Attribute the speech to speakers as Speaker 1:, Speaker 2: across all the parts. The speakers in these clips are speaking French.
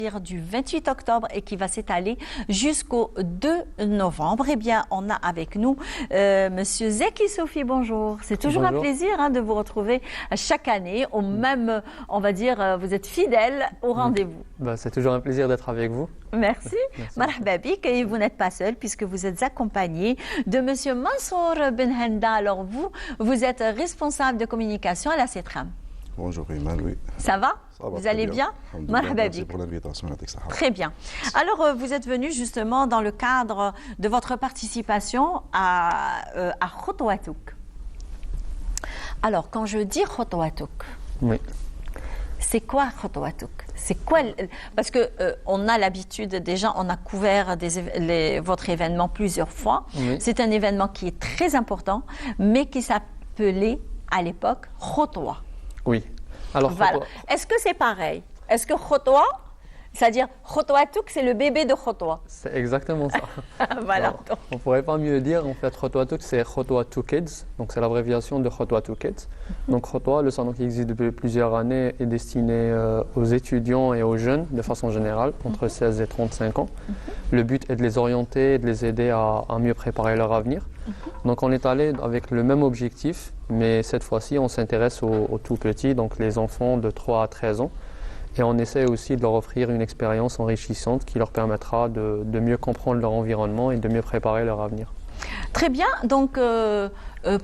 Speaker 1: Du 28 octobre et qui va s'étaler jusqu'au 2 novembre. Eh bien, on a avec nous Monsieur Zeki Sofi, bonjour. C'est toujours un plaisir de vous retrouver chaque année. Au même, on va dire, vous êtes fidèle au rendez-vous.
Speaker 2: C'est toujours un plaisir d'être avec vous.
Speaker 1: Merci. Marhaba bik. Et vous n'êtes pas seul puisque vous êtes accompagné de Monsieur Mansour Benhenda. Alors vous êtes responsable de communication à la CETRAM.
Speaker 3: Bonjour Iman, oui.
Speaker 1: Ça va? Vous allez bien?
Speaker 3: Merci pour l'invitation.
Speaker 1: Très bien. Alors, vous êtes venu justement dans le cadre de votre participation à Khotwatouk. Alors, quand je dis Khotwatouk,
Speaker 2: oui.
Speaker 1: C'est quoi Khotwatouk? C'est quoi? Parce que on a l'habitude, déjà, on a couvert votre événement plusieurs fois. Oui. C'est un événement qui est très important, mais qui s'appelait à l'époque Khotwa.
Speaker 2: Oui. Alors,
Speaker 1: voilà. Est-ce que c'est pareil? Est-ce que Khotwa, c'est-à-dire Khotwatouk, c'est le bébé de Khotwa?
Speaker 2: C'est exactement ça.
Speaker 1: Voilà.
Speaker 2: Alors, on ne pourrait pas mieux dire. En fait, Khotwatouk, c'est Khotwa2 Kids. Donc, c'est l'abréviation de Khotwa2 Kids. Donc, Khotwa, le salon qui existe depuis plusieurs années, est destiné aux étudiants et aux jeunes, de façon générale, entre 16 et 35 ans. Le but est de les orienter et de les aider à mieux préparer leur avenir. Donc, on est allé avec le même objectif, mais cette fois-ci, on s'intéresse aux tout petits, donc les enfants de 3 à 13 ans. Et on essaie aussi de leur offrir une expérience enrichissante qui leur permettra de mieux comprendre leur environnement et de mieux préparer leur avenir.
Speaker 1: Très bien. Donc,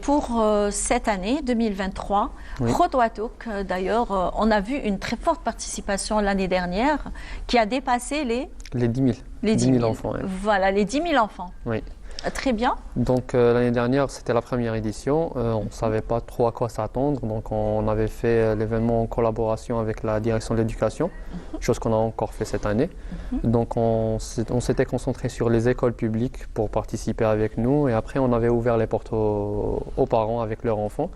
Speaker 1: pour cette année 2023, oui. Khotwatouk, d'ailleurs, on a vu une très forte participation l'année dernière qui a dépassé les
Speaker 2: 10 000.
Speaker 1: Les 10 000
Speaker 2: enfants. Oui.
Speaker 1: Voilà, les 10 000 enfants.
Speaker 2: Oui.
Speaker 1: Très bien.
Speaker 2: Donc l'année dernière, c'était la première édition. On ne savait pas trop à quoi s'attendre. Donc on avait fait l'événement en collaboration avec la direction de l'éducation, chose qu'on a encore fait cette année. Donc on s'était concentré sur les écoles publiques pour participer avec nous. Et après, on avait ouvert les portes aux parents avec leurs enfants.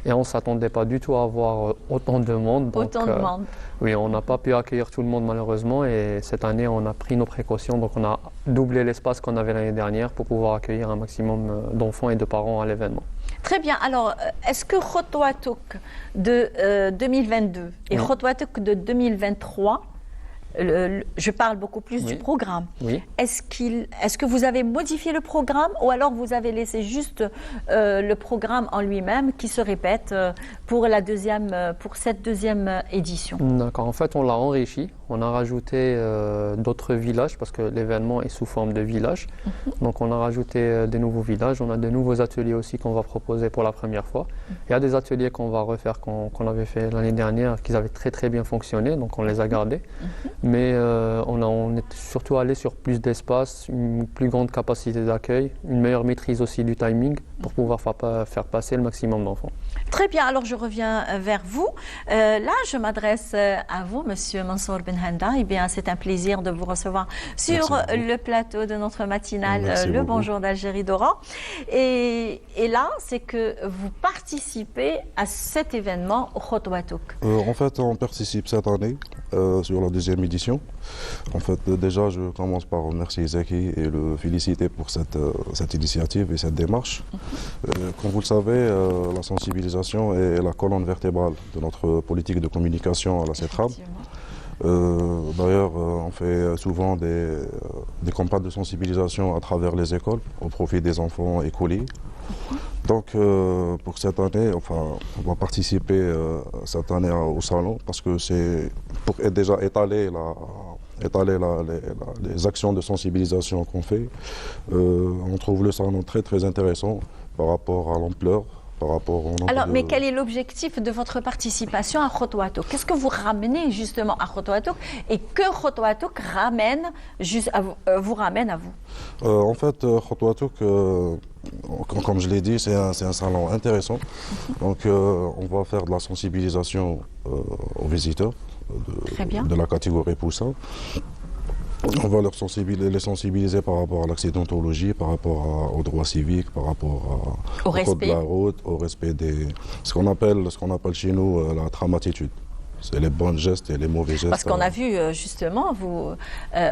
Speaker 2: Et on ne s'attendait pas du tout à avoir autant de monde. Donc,
Speaker 1: autant de monde.
Speaker 2: Oui, on n'a pas pu accueillir tout le monde malheureusement. Et cette année, on a pris nos précautions. Donc on a doublé l'espace qu'on avait l'année dernière pour pouvoir accueillir un maximum d'enfants et de parents à l'événement.
Speaker 1: Très bien. Alors, est-ce que Khotwatouk de 2022 et Khotwatouk de 2023, je parle beaucoup plus du programme. Oui. Est-ce que vous avez modifié le programme ou alors vous avez laissé juste le programme en lui-même qui se répète pour cette deuxième édition?
Speaker 2: D'accord. En fait, on l'a enrichi. On a rajouté d'autres villages parce que l'événement est sous forme de village. Donc, on a rajouté des nouveaux villages. On a de nouveaux ateliers aussi qu'on va proposer pour la première fois. Il y a des ateliers qu'on va refaire qu'on avait fait l'année dernière qui avaient très très bien fonctionné. Donc, on les a gardés. Mais on est surtout allé sur plus d'espace, une plus grande capacité d'accueil, une meilleure maîtrise aussi du timing pour pouvoir faire passer le maximum d'enfants.
Speaker 1: Très bien, alors je reviens vers vous. Là, je m'adresse à vous, Monsieur Mansour Benhenda. Eh bien, c'est un plaisir de vous recevoir sur le plateau de notre matinale Le Bonjour d'Algérie d'Oran. Et là, c'est que vous participez à cet événement au Khotwatouk.
Speaker 3: En fait, on participe cette année sur la deuxième édition. En fait, déjà, je commence par remercier Zeki et le féliciter pour cette initiative et cette démarche. Comme vous le savez, la sensibilisation est la colonne vertébrale de notre politique de communication à la CETRAM. D'ailleurs, on fait souvent des campagnes de sensibilisation à travers les écoles au profit des enfants écoliers. Donc, pour cette année, on va participer cette année au salon parce que c'est pour déjà étaler les actions de sensibilisation qu'on fait. On trouve le salon très très intéressant par rapport à l'ampleur.
Speaker 1: Alors, mais quel est l'objectif de votre participation à Khotwatouk? Qu'est-ce que vous ramenez justement à Khotwatouk et que Khotwatouk vous ramène à vous?
Speaker 3: En fait, Khotwatouk, comme je l'ai dit, c'est un salon intéressant. Donc, on va faire de la sensibilisation aux visiteurs de la catégorie poussins. On va les sensibiliser par rapport à l'accidentologie, par rapport aux droits civiques, par rapport au code de la route, au respect ce qu'on appelle chez nous la tramatitude. C'est les bons gestes et les mauvais gestes.
Speaker 1: Parce qu'on a vu justement,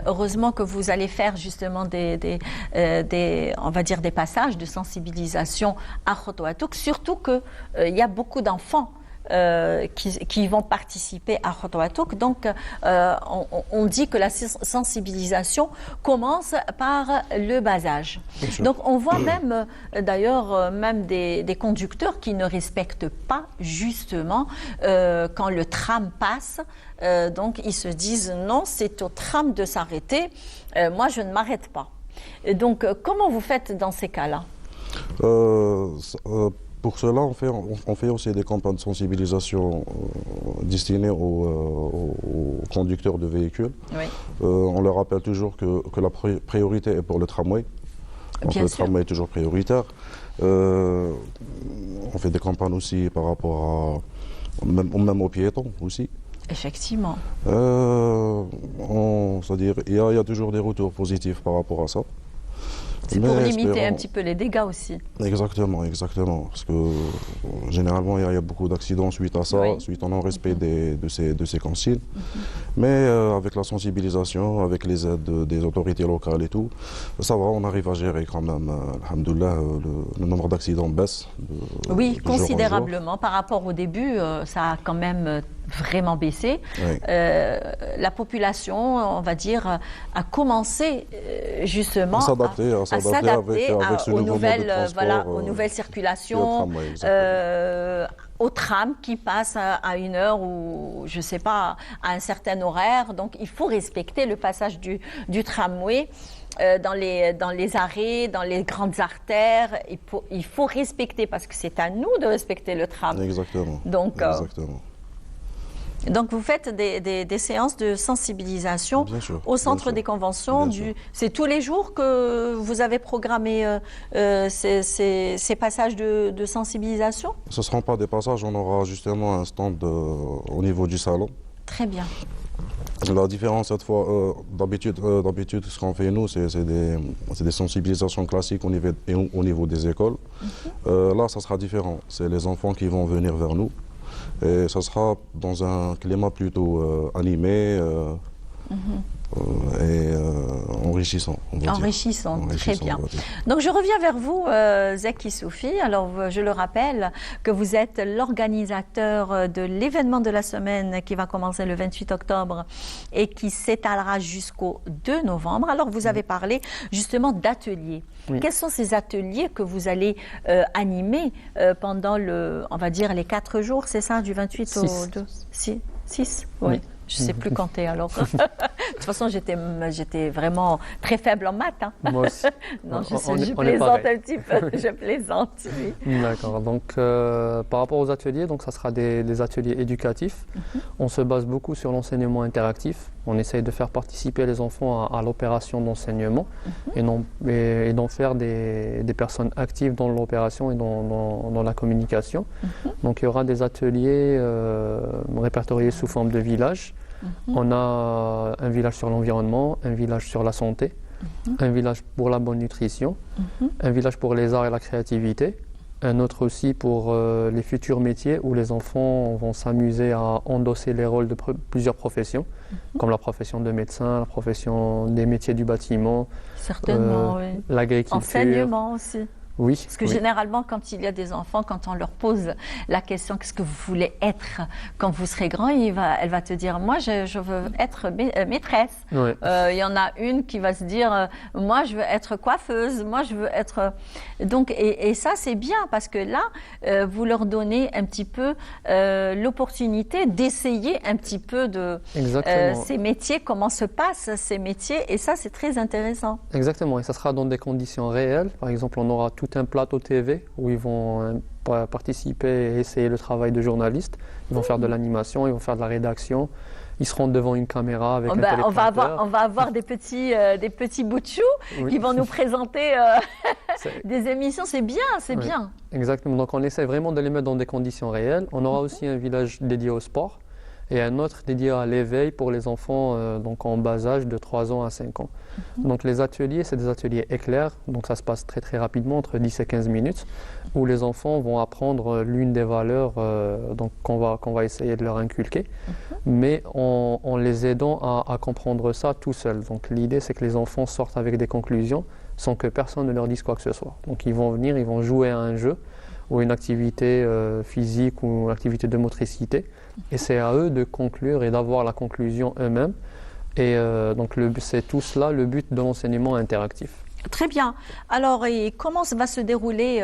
Speaker 1: heureusement que vous allez faire justement on va dire des passages de sensibilisation à Khotwatouk, surtout qu'il y a beaucoup d'enfants qui vont participer à Khotowatuk. Donc, on dit que la sensibilisation commence par le bas âge. Donc, on voit même, d'ailleurs, même des conducteurs qui ne respectent pas justement quand le tram passe. Donc, ils se disent non, c'est au tram de s'arrêter. Moi, je ne m'arrête pas. Et donc, comment vous faites dans ces cas-là?
Speaker 3: Pour cela, on fait aussi des campagnes de sensibilisation destinées aux conducteurs de véhicules. Oui. On leur rappelle toujours que la priorité est pour le tramway. Donc le tramway est toujours prioritaire. On fait des campagnes aussi par rapport même aux piétons aussi.
Speaker 1: Effectivement.
Speaker 3: C'est-à-dire, il y a toujours des retours positifs par rapport à ça.
Speaker 1: C'est pour limiter un petit peu les dégâts aussi.
Speaker 3: Exactement, exactement. Parce que généralement, il y a beaucoup d'accidents suite à ça, suite au non-respect de ces consignes. Mais avec la sensibilisation, avec les aides des autorités locales et tout, ça va, on arrive à gérer quand même, alhamdoulilah, le nombre d'accidents baisse.
Speaker 1: Oui, considérablement. Par rapport au début, ça a quand même vraiment baissé. Oui. La population, on va dire, a commencé justement à s'adapter aux nouvelles circulations, au tram qui passe à une heure ou, je ne sais pas, à un certain horaire. Donc, il faut respecter le passage du tramway. Dans les arrêts, dans les grandes artères, il faut respecter, parce que c'est à nous de respecter le tram.
Speaker 3: Exactement.
Speaker 1: Donc,
Speaker 3: exactement.
Speaker 1: Donc, vous faites des séances de sensibilisation au centre des conventions. C'est tous les jours que vous avez programmé ces passages de sensibilisation?
Speaker 3: Ce ne seront pas des passages, on aura justement un stand au niveau du salon.
Speaker 1: Très bien.
Speaker 3: La différence cette fois, d'habitude, ce qu'on fait nous, c'est des sensibilisations classiques au niveau des écoles. Là, ça sera différent. C'est les enfants qui vont venir vers nous. Et ça sera dans un climat plutôt animé et enrichissant.
Speaker 1: Enrichissant, très bien. Donc je reviens vers vous, Zeki Soufi. Alors je le rappelle que vous êtes l'organisateur de l'événement de la semaine qui va commencer le 28 octobre et qui s'étalera jusqu'au 2 novembre. Alors vous avez parlé justement d'ateliers. Oui. Quels sont ces ateliers que vous allez animer pendant on va dire les 4 jours, c'est ça, du 28 au 2 6 oui. Je ne sais plus compter alors. De toute façon, j'étais vraiment très faible en maths. Hein.
Speaker 2: Moi aussi.
Speaker 1: Non, je plaisante un petit peu. Je plaisante, oui.
Speaker 2: D'accord. Donc, par rapport aux ateliers, donc, ça sera des ateliers éducatifs. On se base beaucoup sur l'enseignement interactif. On essaye de faire participer les enfants à l'opération d'enseignement et d'en faire des personnes actives dans l'opération et dans la communication. Donc, il y aura des ateliers répertoriés sous forme de villages. On a un village sur l'environnement, un village sur la santé, un village pour la bonne nutrition, un village pour les arts et la créativité, un autre aussi pour les futurs métiers où les enfants vont s'amuser à endosser les rôles de plusieurs professions, comme la profession de médecin, la profession des métiers du bâtiment,
Speaker 1: certainement, oui.
Speaker 2: L'agriculture.
Speaker 1: Enseignement aussi.
Speaker 2: Oui.
Speaker 1: Parce que généralement, quand il y a des enfants, quand on leur pose la question « Qu'est-ce que vous voulez être quand vous serez grand ?» elle va te dire « Moi, je veux être maîtresse.
Speaker 2: Oui. »
Speaker 1: Il y en a une qui va se dire « Moi, je veux être coiffeuse. Moi, je veux être… » Donc, et ça, c'est bien parce que là, vous leur donnez un petit peu l'opportunité d'essayer un petit peu ces métiers, comment se passent ces métiers. Et ça, c'est très intéressant.
Speaker 2: Exactement. Et ça sera dans des conditions réelles. Par exemple, on aura tout un plateau TV où ils vont participer et essayer le travail de journaliste. Ils vont faire de l'animation, ils vont faire de la rédaction. Ils seront devant une caméra avec un téléprompteur.
Speaker 1: On va avoir des petits bouts de chou qui vont nous présenter des émissions. C'est bien, c'est bien.
Speaker 2: Exactement. Donc on essaie vraiment de les mettre dans des conditions réelles. On aura aussi un village dédié au sport et un autre dédié à l'éveil pour les enfants donc en bas âge de 3 ans à 5 ans. Donc les ateliers, c'est des ateliers éclairs, donc ça se passe très très rapidement, entre 10 et 15 minutes, où les enfants vont apprendre l'une des valeurs donc qu'on va essayer de leur inculquer, mais en les aidant à comprendre ça tout seuls. Donc l'idée, c'est que les enfants sortent avec des conclusions sans que personne ne leur dise quoi que ce soit. Donc ils vont venir, ils vont jouer à un jeu ou une activité physique ou une activité de motricité. Et c'est à eux de conclure et d'avoir la conclusion eux-mêmes. Et donc c'est tout cela le but de l'enseignement interactif.
Speaker 1: Très bien. Alors, et comment va se dérouler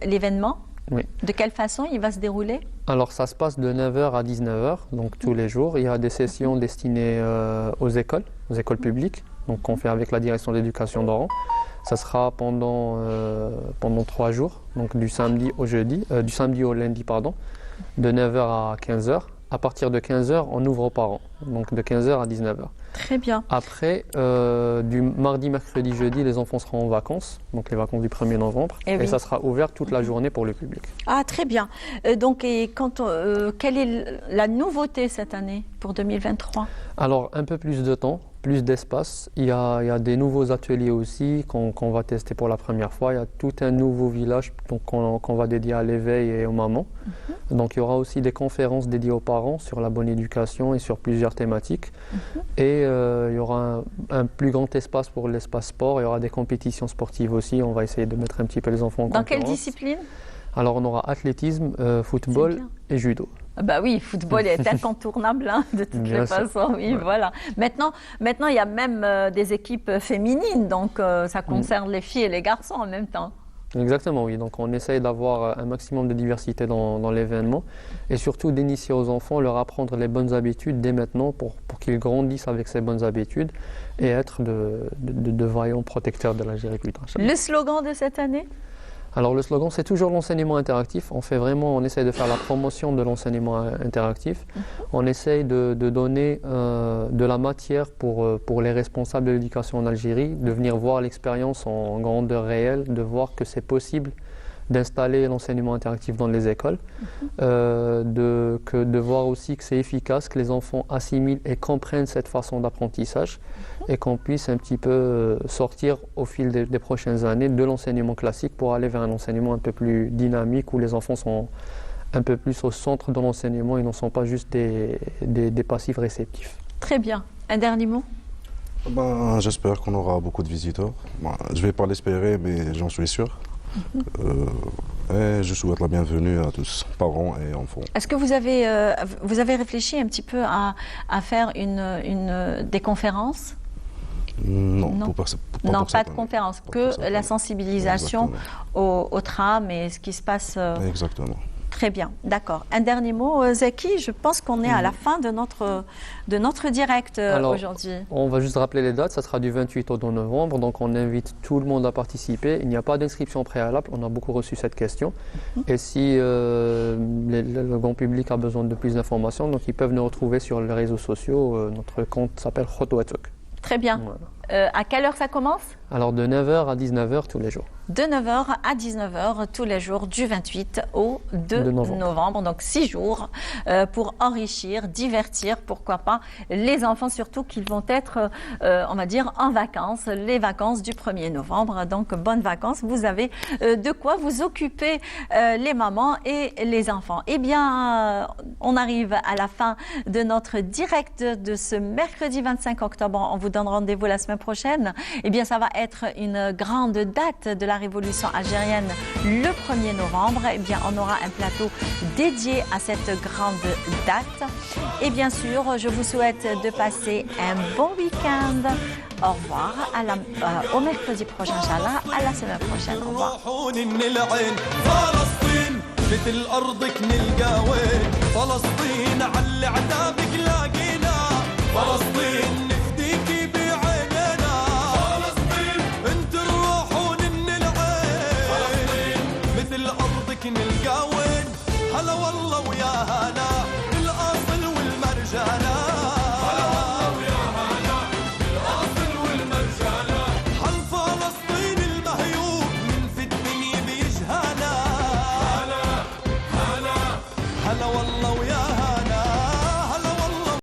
Speaker 1: l'événement?
Speaker 2: Oui.
Speaker 1: De quelle façon il va se dérouler?
Speaker 2: Alors, ça se passe de 9h à 19h, donc tous les jours. Il y a des sessions destinées aux écoles publiques, donc qu'on fait avec la direction de l'éducation d'Oran. Ça sera pendant 3 jours, donc du samedi au lundi, de 9h à 15h. À partir de 15h, on ouvre aux parents, donc de 15h à 19h.
Speaker 1: Très bien.
Speaker 2: Après, du mardi, mercredi, jeudi, les enfants seront en vacances, donc les vacances du 1er novembre, et ça sera ouvert toute la journée pour le public.
Speaker 1: Ah, très bien. Donc, quelle est la nouveauté cette année pour 2023?
Speaker 2: Alors, un peu plus de temps, plus d'espace. Il y a des nouveaux ateliers aussi qu'on va tester pour la première fois. Il y a tout un nouveau village qu'on va dédier à l'éveil et aux mamans. Donc, il y aura aussi des conférences dédiées aux parents sur la bonne éducation et sur plusieurs thématiques. Et il y aura un plus grand espace pour l'espace sport. Il y aura des compétitions sportives aussi. On va essayer de mettre un petit peu les enfants en concurrence.
Speaker 1: Dans quelle discipline?
Speaker 2: Alors, on aura athlétisme, football et judo.
Speaker 1: Bah oui, football est incontournable de toutes les façons. Oui, voilà. Maintenant, il y a même des équipes féminines, donc ça concerne les filles et les garçons en même temps.
Speaker 2: Exactement, oui. Donc on essaye d'avoir un maximum de diversité dans l'événement et surtout d'initier aux enfants, leur apprendre les bonnes habitudes dès maintenant pour qu'ils grandissent avec ces bonnes habitudes et être de vaillants protecteurs de l'Algérie plus tard.
Speaker 1: Le slogan de cette année?
Speaker 2: Alors le slogan, c'est toujours l'enseignement interactif. On essaye de faire la promotion de l'enseignement interactif. On essaye de donner de la matière pour les responsables de l'éducation en Algérie, de venir voir l'expérience en grandeur réelle, de voir que c'est possible d'installer l'enseignement interactif dans les écoles, de voir aussi que c'est efficace, que les enfants assimilent et comprennent cette façon d'apprentissage et qu'on puisse un petit peu sortir au fil des prochaines années de l'enseignement classique pour aller vers un enseignement un peu plus dynamique où les enfants sont un peu plus au centre de l'enseignement et ne sont pas juste des passifs réceptifs.
Speaker 1: Très bien. Un dernier mot?
Speaker 3: J'espère qu'on aura beaucoup de visiteurs. Je ne vais pas l'espérer, mais j'en suis sûr. Et je souhaite la bienvenue à tous, parents et enfants.
Speaker 1: Est-ce que vous avez réfléchi un petit peu à faire des conférences?
Speaker 3: Non,
Speaker 1: pas de conférences, que la sensibilisation au tram et ce qui se passe.
Speaker 3: Exactement.
Speaker 1: Très bien, d'accord. Un dernier mot, Zaki, je pense qu'on est à la fin de notre direct aujourd'hui.
Speaker 2: On va juste rappeler les dates, ça sera du 28 au 2 novembre, donc on invite tout le monde à participer. Il n'y a pas d'inscription préalable, on a beaucoup reçu cette question. Et si le grand public a besoin de plus d'informations, donc ils peuvent nous retrouver sur les réseaux sociaux. Notre compte s'appelle Khotowatok.
Speaker 1: Très bien. Voilà. À quelle heure ça commence?
Speaker 2: Alors de 9h à 19h tous les jours.
Speaker 1: De 9h à 19h tous les jours du 28 au 2 novembre. Donc 6 jours pour enrichir, divertir, pourquoi pas, les enfants surtout qu'ils vont être, on va dire, en vacances, les vacances du 1er novembre. Donc bonnes vacances, vous avez de quoi vous occuper les mamans et les enfants. Eh bien, on arrive à la fin de notre direct de ce mercredi 25 octobre. On vous donne rendez-vous la semaine prochaine. Eh bien, ça va être une grande date de la révolution algérienne le 1er novembre. Eh bien, on aura un plateau dédié à cette grande date. Et bien sûr, je vous souhaite de passer un bon week-end. Au revoir, au mercredi prochain, Inch'Allah, à la semaine prochaine. Au revoir. مثل أرضك نلقى وين فلسطين على عتابك لاقينا فلسطين نفديكي بعيننا فلسطين انت الروح ونن العين فلسطين مثل أرضك نلقى وين هلا والله ويا هلا الأصل والمرجانة